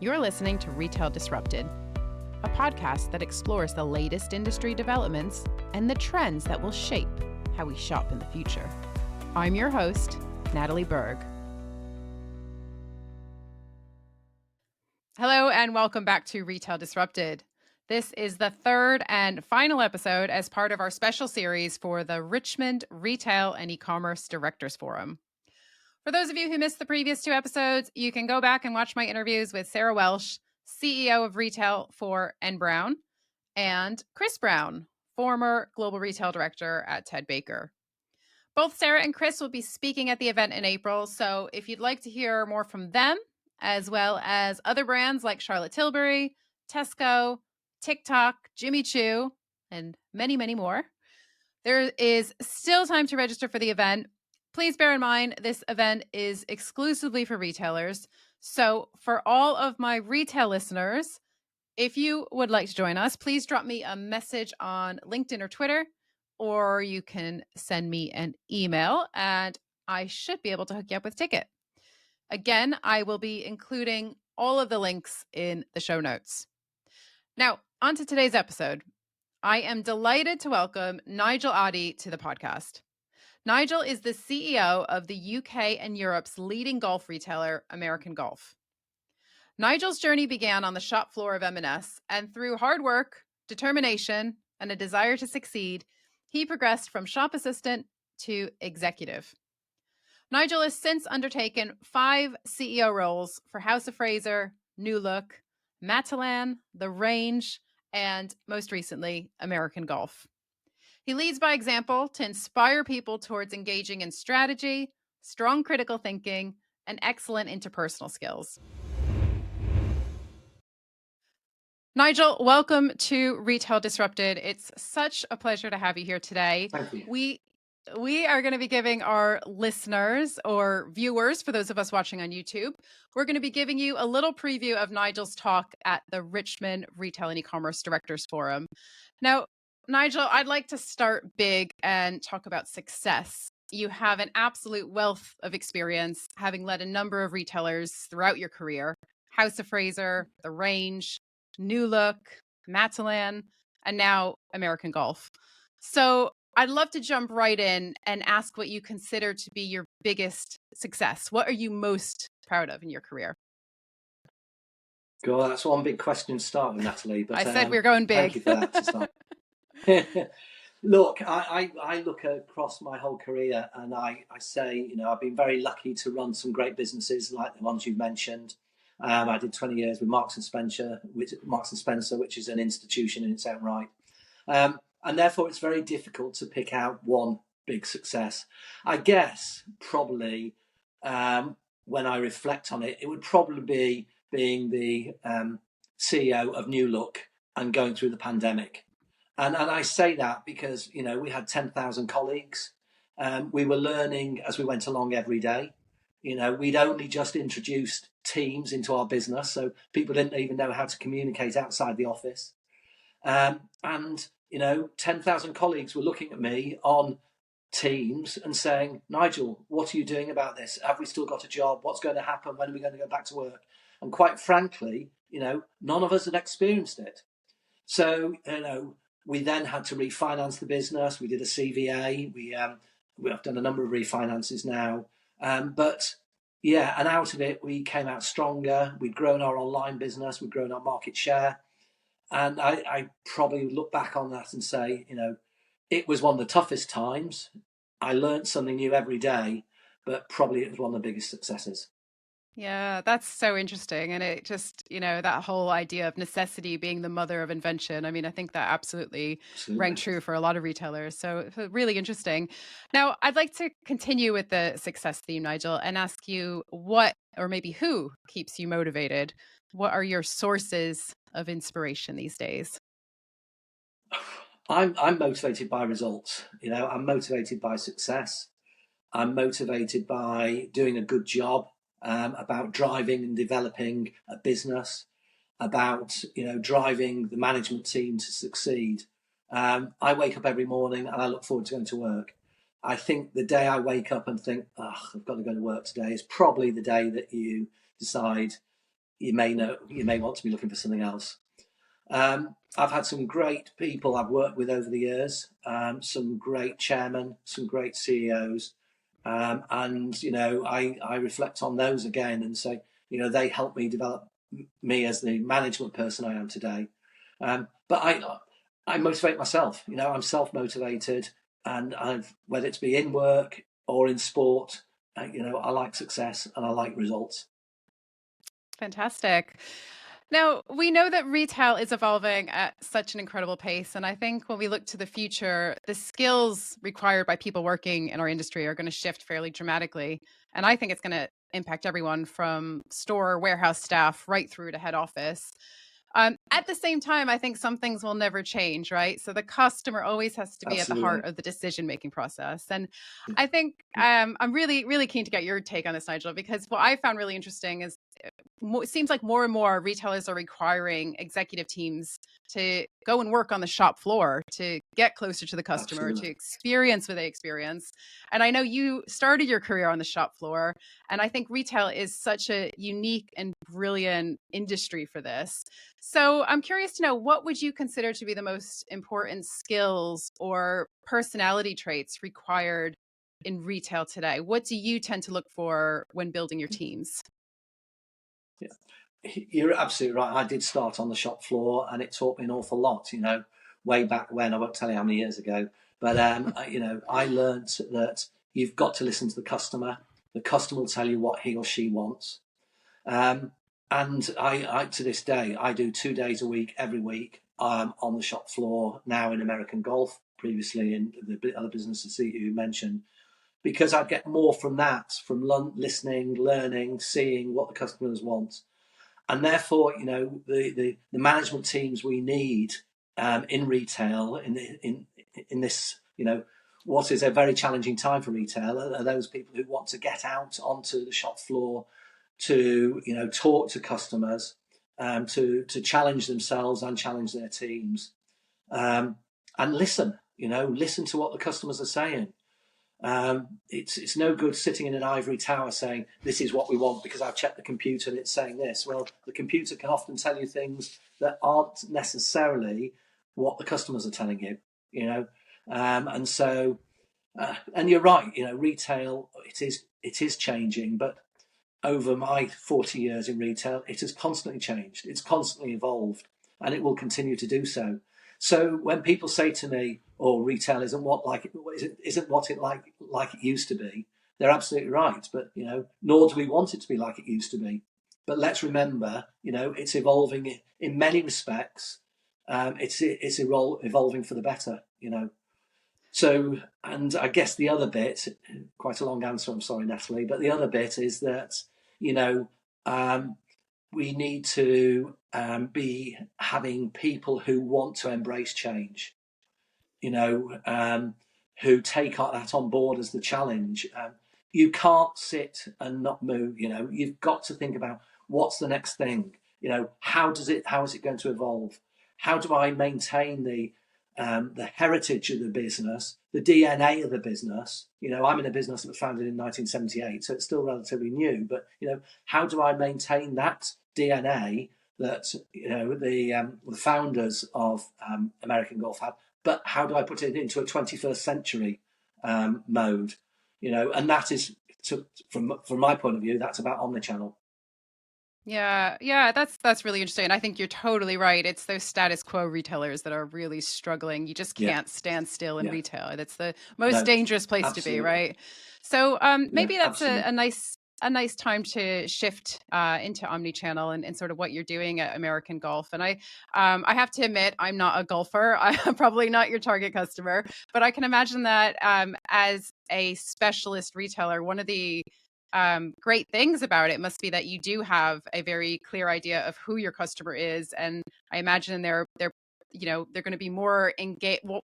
You're listening to Retail Disrupted, a podcast that explores the latest industry developments and the trends that will shape how we shop in the future. I'm your host, Natalie Berg. Hello and welcome back to Retail Disrupted. This is the third and final episode as part of our special series for the Richmond Retail and E-commerce Directors Forum. For those of you who missed the previous two episodes, you can go back and watch my interviews with Sarah Welsh, CEO of Retail for N Brown, and Chris Brown, former Global Retail Director at Ted Baker. Both Sarah and Chris will be speaking at the event in April, so if you'd like to hear more from them, as well as other brands like Charlotte Tilbury, Tesco, TikTok, Jimmy Choo, and many, many more, there is still time to register for the event. Please bear in mind, this event is exclusively for retailers. So for all of my retail listeners, if you would like to join us, please drop me a message on LinkedIn or Twitter, or you can send me an email and I should be able to hook you up with a ticket. Again, I will be including all of the links in the show notes. Now, on to today's episode. I am delighted to welcome Nigel Oddy to the podcast. Nigel is the CEO of the UK and Europe's leading golf retailer, American Golf. Nigel's journey began on the shop floor of M&S, and through hard work, determination, and a desire to succeed, he progressed from shop assistant to executive. Nigel has since undertaken 5 CEO roles for House of Fraser, New Look, Matalan, The Range, and most recently, American Golf. He leads by example to inspire people towards engaging in strategy, strong critical thinking, and excellent interpersonal skills. Nigel, welcome to Retail Disrupted. It's such a pleasure to have you here today. Thank you. We are going to be giving our listeners or viewers, for those of us watching on YouTube, we're going to be giving you a little preview of Nigel's talk at the Richmond Retail and E-commerce Directors Forum. Now, Nigel, I'd like to start big and talk about success. You have an absolute wealth of experience, having led a number of retailers throughout your career: House of Fraser, The Range, New Look, Matalan, and now American Golf. So I'd love to jump right in and ask what you consider to be your biggest success. What are you most proud of in your career? God, that's one big question to start with, Natalie. But I said we're going big. Thank you for that to start. Look, I look across my whole career and I say, I've been very lucky to run some great businesses like the ones you've mentioned. I did 20 years with Marks and Spencer, which is an institution in its own right. And therefore, it's very difficult to pick out one big success. I guess probably when I reflect on it, it would probably be being the CEO of New Look and going through the pandemic. And I say that because, we had 10,000 colleagues. We were learning as we went along every day. We'd only just introduced Teams into our business, so people didn't even know how to communicate outside the office. And 10,000 colleagues were looking at me on Teams and saying, Nigel, what are you doing about this? Have we still got a job? What's going to happen? When are we going to go back to work? And quite frankly, none of us had experienced it. So, we then had to refinance the business. We did a CVA. We have done a number of refinances now. And out of it, we came out stronger. We'd grown our online business. We'd grown our market share. And I probably look back on that and say, it was one of the toughest times. I learned something new every day, but probably it was one of the biggest successes. Yeah, that's so interesting. And it just, that whole idea of necessity being the mother of invention. I mean, I think that absolutely rang true for a lot of retailers. So really interesting. Now, I'd like to continue with the success theme, Nigel, and ask you what, or maybe who, keeps you motivated? What are your sources of inspiration these days? I'm motivated by results. I'm motivated by success. I'm motivated by doing a good job. About driving and developing a business, about driving the management team to succeed. I wake up every morning and I look forward to going to work. I think the day I wake up and think, I've got to go to work today, is probably the day that you decide, you may want to be looking for something else. I've had some great people I've worked with over the years, some great chairmen, some great CEOs, and I reflect on those again and say, they helped me develop me as the management person I am today. But I motivate myself. I'm self motivated, and whether it's be in work or in sport, I like success and I like results. Fantastic. Now, we know that retail is evolving at such an incredible pace. And I think when we look to the future, the skills required by people working in our industry are going to shift fairly dramatically. And I think it's going to impact everyone from store, warehouse staff, right through to head office. At the same time, I think some things will never change, right? So the customer always has to be at the heart Absolutely. of the decision-making process. And Yeah. I think I'm really, really keen to get your take on this, Nigel, because what I found really interesting is it seems like more and more retailers are requiring executive teams to go and work on the shop floor to get closer to the customer, to Absolutely. experience what they experience. And I know you started your career on the shop floor, and I think retail is such a unique and brilliant industry for this. So I'm curious to know, what would you consider to be the most important skills or personality traits required in retail today? What do you tend to look for when building your teams? Yeah. You're absolutely right. I did start on the shop floor, and it taught me an awful lot. Way back when, I won't tell you how many years ago, but I learned that you've got to listen to the customer. The customer will tell you what he or she wants, um, and I to this day I do 2 days a week, every week, on the shop floor now in American Golf. Previously in the other businesses that you mentioned, because I get more from that, from listening, learning, seeing what the customers want, and therefore, the management teams we need in retail in this, what is a very challenging time for retail, are those people who want to get out onto the shop floor to talk to customers, to challenge themselves and challenge their teams, and listen to what the customers are saying. It's no good sitting in an ivory tower saying this is what we want because I've checked the computer and it's saying this. Well, the computer can often tell you things that aren't necessarily what the customers are telling you. And so and you're right. Retail, it is changing, but over my 40 years in retail, it has constantly changed. It's constantly evolved, and it will continue to do so. So when people say to me, "Oh, retail isn't what it like it used to be," they're absolutely right. But nor do we want it to be like it used to be. But let's remember, it's evolving in many respects. It's evolving for the better. So, and I guess the other bit, quite a long answer, I'm sorry, Natalie, but the other bit is that, you know, um, we need to be having people who want to embrace change, you know, um, who take that on board as the challenge. You can't sit and not move, you've got to think about what's the next thing, how is it going to evolve? How do I maintain the heritage of the business, the DNA of the business? I'm in a business that was founded in 1978, so it's still relatively new. But how do I maintain that DNA that the founders of American Golf had? But how do I put it into a 21st century mode? And that is, from my point of view, that's about omnichannel. Yeah, yeah, that's really interesting. I think you're totally right. It's those status quo retailers that are really struggling. You just Yeah, can't stand still in yeah, retail. That's the most no, dangerous place to be, absolutely, right? So yeah, maybe that's absolutely. a nice time to shift into omnichannel and sort of what you're doing at American Golf. And I have to admit, I'm not a golfer. I'm probably not your target customer, but I can imagine that as a specialist retailer, one of the great things about it must be that you do have a very clear idea of who your customer is, and I imagine they're going to be more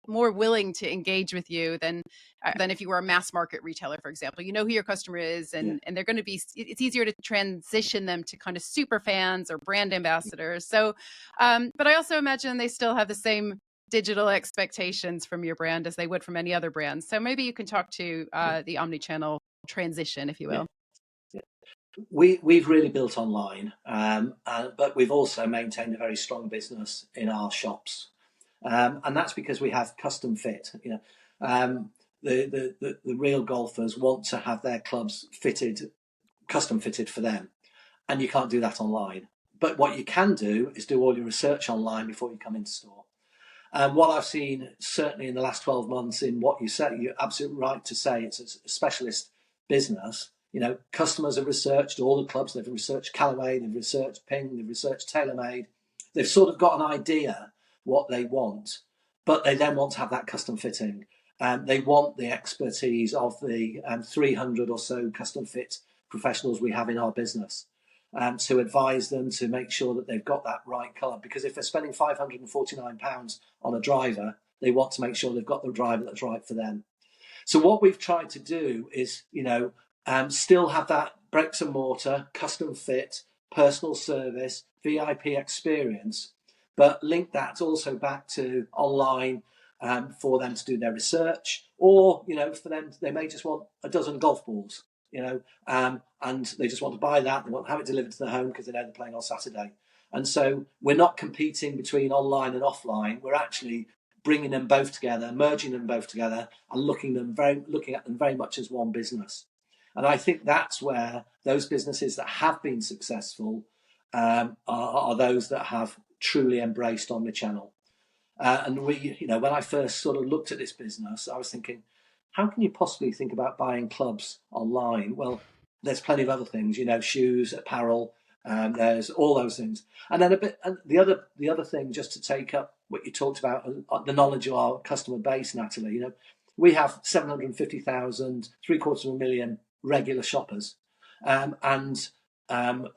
willing to engage with you than if you were a mass market retailer, for example. You know who your customer is, Yeah, and they're going to be. It's easier to transition them to kind of super fans or brand ambassadors. So, but I also imagine they still have the same digital expectations from your brand as they would from any other brand. So maybe you can talk to yeah, the omni-channel transition, if you yeah. will. We've really built online, but we've also maintained a very strong business in our shops, and that's because we have custom fit. The real golfers want to have their clubs fitted, custom fitted for them, and you can't do that online. But what you can do is do all your research online before you come into store. And what I've seen, certainly in the last 12 months, in what you said, you're absolutely right to say it's a specialist business. Customers have researched all the clubs. They've researched Callaway, they've researched Ping, they've researched TaylorMade. They've sort of got an idea what they want, but they then want to have that custom fitting. They want the expertise of the 300 or so custom fit professionals we have in our business, to advise them to make sure that they've got that right colour. Because if they're spending £549 on a driver, they want to make sure they've got the driver that's right for them. So what we've tried to do is, still have that bricks and mortar, custom fit, personal service, VIP experience, but link that also back to online, for them to do their research, or for them, they may just want a dozen golf balls, and they just want to buy that. They want to have it delivered to their home because they know they're playing on Saturday. And so we're not competing between online and offline. We're actually bringing them both together, merging them both together, and looking at them very much as one business. And I think that's where those businesses that have been successful, are those that have truly embraced omnichannel. And when I first sort of looked at this business, I was thinking, how can you possibly think about buying clubs online? Well, there's plenty of other things, shoes, apparel, there's all those things. And then and the other thing, just to take up what you talked about, the knowledge of our customer base, Natalie. We have 750,000, 750,000 regular shoppers, and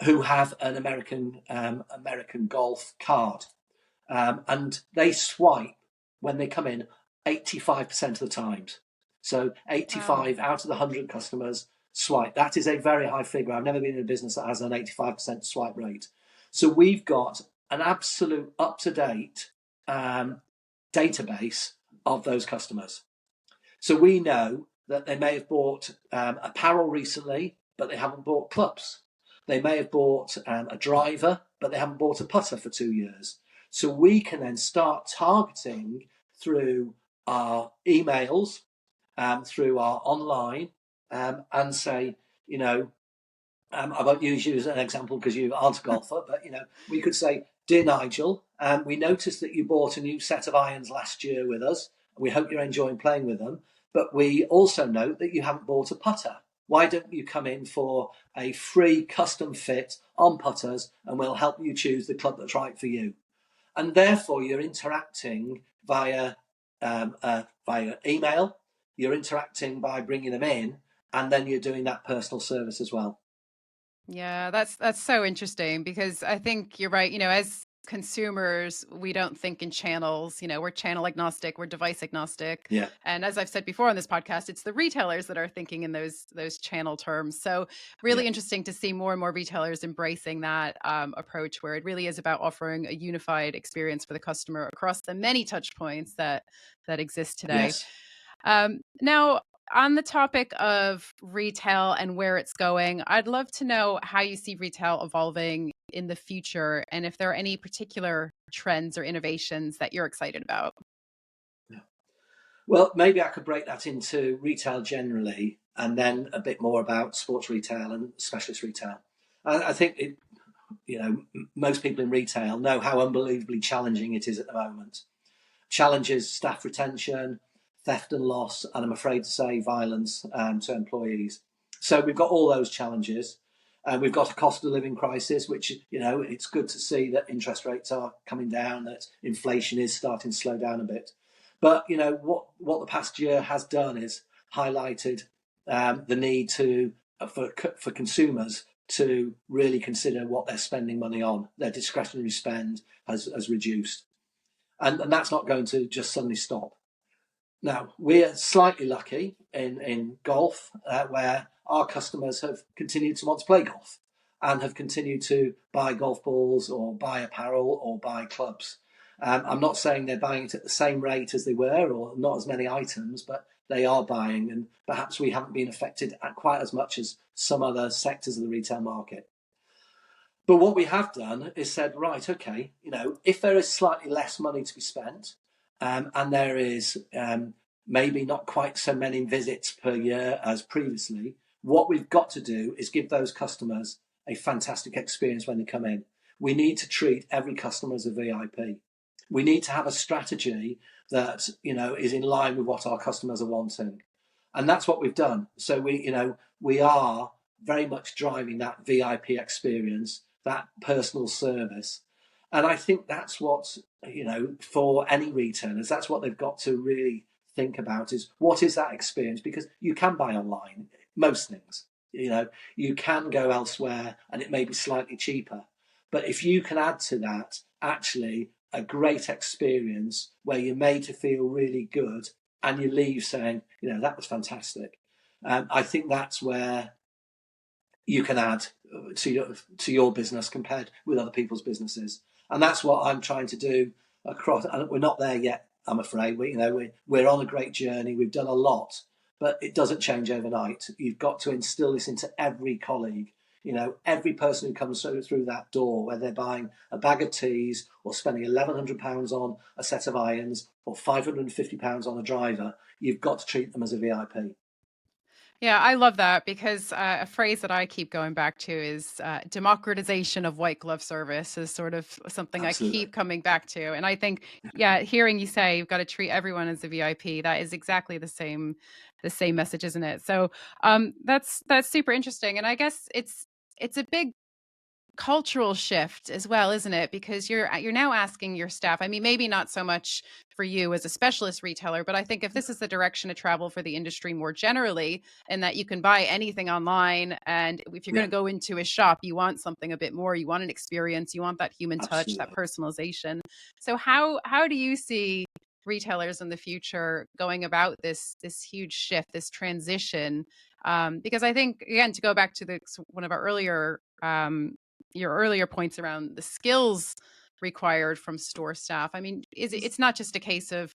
who have an American Golf card. And they swipe when they come in 85% of the times. So 85 Wow. out of the 100 customers swipe. That is a very high figure. I've never been in a business that has an 85% swipe rate. So we've got an absolute up-to-date database of those customers. So we know that they may have bought apparel recently, but they haven't bought clubs. They may have bought a driver, but they haven't bought a putter for 2 years. So we can then start targeting through our emails, through our online, and say, I won't use you as an example because you aren't a golfer, but we could say, "Dear Nigel, we noticed that you bought a new set of irons last year with us. We hope you're enjoying playing with them, but we also note that you haven't bought a putter. Why don't you come in for a free custom fit on putters, and we'll help you choose the club that's right for you?" And therefore, you're interacting via email. You're interacting by bringing them in, and then you're doing that personal service as well. Yeah, that's so interesting because I think you're right. As consumers, we don't think in channels. We're channel agnostic, we're device agnostic. Yeah. And as I've said before on this podcast, it's the retailers that are thinking in those channel terms. So Yeah. really interesting to see more and more retailers embracing that approach where it really is about offering a unified experience for the customer across the many touch points that exist today. Yes. Now, on the topic of retail and where it's going, I'd love to know how you see retail evolving in the future and if there are any particular trends or innovations that you're excited about. Yeah. Well, maybe I could break that into retail generally, and then a bit more about sports retail and specialist retail. I think most people in retail know how unbelievably challenging it is at the moment. Challenges staff retention, theft and loss, and I'm afraid to say violence to employees. So we've got all those challenges. We've got a cost of living crisis, which, it's good to see that interest rates are coming down, that inflation is starting to slow down a bit. But, what the past year has done is highlighted the need for consumers to really consider what they're spending money on. Their discretionary spend has reduced. And that's not going to just suddenly stop. Now, we're slightly lucky in golf, where our customers have continued to want to play golf and have continued to buy golf balls or buy apparel or buy clubs. I'm not saying they're buying it at the same rate as they were, or not as many items, but they are buying, and perhaps we haven't been affected quite as much as some other sectors of the retail market. But what we have done is said, right, okay, if there is slightly less money to be spent, and there is maybe not quite so many visits per year as previously, what we've got to do is give those customers a fantastic experience when they come in. We need to treat every customer as a VIP. We need to have a strategy that is in line with what our customers are wanting, and that's what we've done. So we are very much driving that VIP experience, that personal service. And I think that's what, for any retailers, that's what they've got to really think about is what is that experience? Because you can buy online, most things, you can go elsewhere and it may be slightly cheaper. But if you can add to that, actually, a great experience where you're made to feel really good and you leave saying, that was fantastic. I think that's where you can add to your business compared with other people's businesses, and that's what I'm trying to do across. And we're not there yet, I'm afraid. We're on a great journey. We've done a lot, but it doesn't change overnight. You've got to instill this into every colleague. Every person who comes through that door, whether they're buying a bag of teas or spending £1,100 on a set of irons or £550 on a driver, you've got to treat them as a VIP. Yeah, I love that because a phrase that I keep going back to is democratization of white glove service is sort of something I Absolutely. keep coming back to. And I think, yeah, hearing you say you've got to treat everyone as a VIP, that is exactly the same message, isn't it? So that's super interesting. And I guess it's a big cultural shift as well, isn't it? Because you're now asking your staff. I mean, maybe not so much for you as a specialist retailer, but I think if this is the direction to travel for the industry more generally, and that you can buy anything online, and if you're Yeah, going to go into a shop, you want something a bit more, you want an experience, you want that human touch, that absolutely. personalization. So how do you see retailers in the future going about this huge shift, this transition? Because I think, again, to go back to one of our earlier your earlier points around the skills required from store staff. I mean, it's not just a case of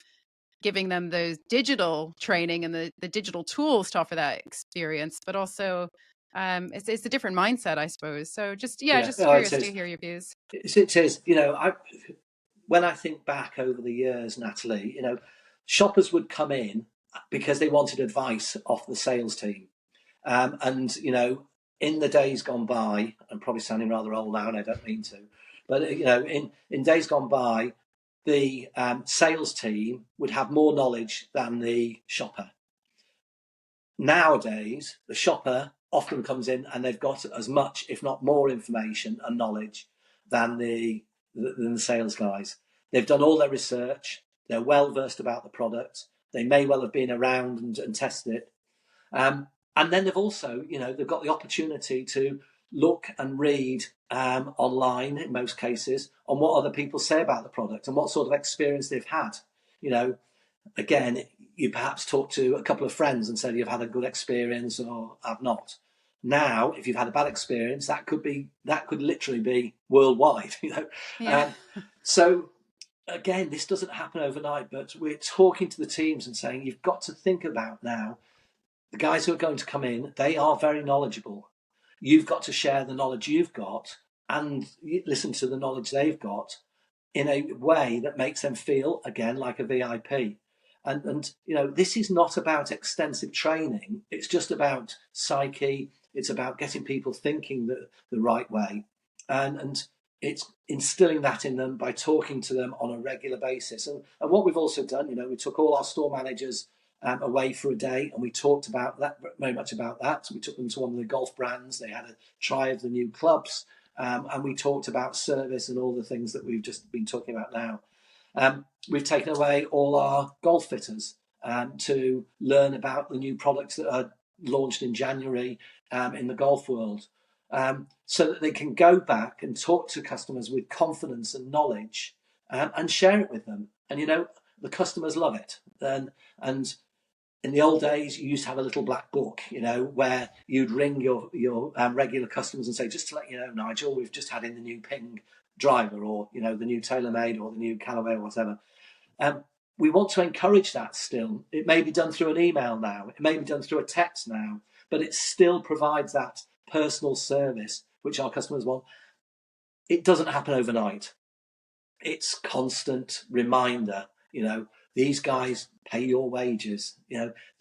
giving them the digital training and the digital tools to offer that experience, but also it's a different mindset, I suppose. So Yeah, just no, it curious to is. hear your views. It is. When I think back over the years, Natalie, shoppers would come in because they wanted advice off the sales team. And in the days gone by, I'm probably sounding rather old now, and I don't mean to, but in days gone by, the sales team would have more knowledge than the shopper. Nowadays, the shopper often comes in and they've got as much, if not more, information and knowledge than the sales guys. They've done all their research. They're well versed about the product. They may well have been around and tested it. And then they've also, they've got the opportunity to look and read online in most cases on what other people say about the product and what sort of experience they've had. Again, you perhaps talk to a couple of friends and said you've had a good experience or have not. Now, if you've had a bad experience, that could literally be worldwide. Yeah. Um, so again, this doesn't happen overnight, but we're talking to the teams and saying you've got to think about now the guys who are going to come in. They are very knowledgeable. You've got to share the knowledge you've got and listen to the knowledge they've got in a way that makes them feel again like a VIP. And this is not about extensive training. It's just about psyche. It's about getting people thinking the right way, and it's instilling that in them by talking to them on a regular basis. And what we've also done, we took all our store managers away for a day, and we talked about that very much about that. So we took them to one of the golf brands. They had a try of the new clubs. And we talked about service and all the things that we've just been talking about now. We've taken away all our golf fitters to learn about the new products that are launched in January in the golf world, so that they can go back and talk to customers with confidence and knowledge and share it with them. And the customers love it. And in the old days, you used to have a little black book, where you'd ring your regular customers and say, just to let you know, Nigel, we've just had in the new Ping driver, or the new TaylorMade or the new Callaway or whatever. We want to encourage that still. It may be done through an email now, it may be done through a text now, but it still provides that personal service which our customers want. It doesn't happen overnight. It's constant reminder, these guys pay your wages,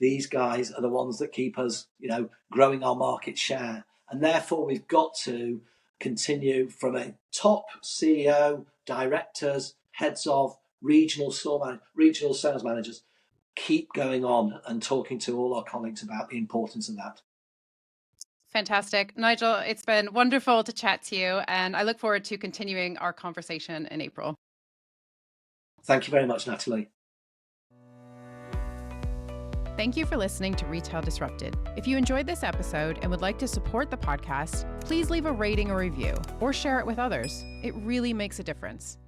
these guys are the ones that keep us, growing our market share. And therefore we've got to continue from a top CEO, directors, heads of, regional sales managers, keep going on and talking to all our colleagues about the importance of that. Fantastic. Nigel, it's been wonderful to chat to you, and I look forward to continuing our conversation in April. Thank you very much, Natalie. Thank you for listening to Retail Disrupted. If you enjoyed this episode and would like to support the podcast, please leave a rating or review or share it with others. It really makes a difference.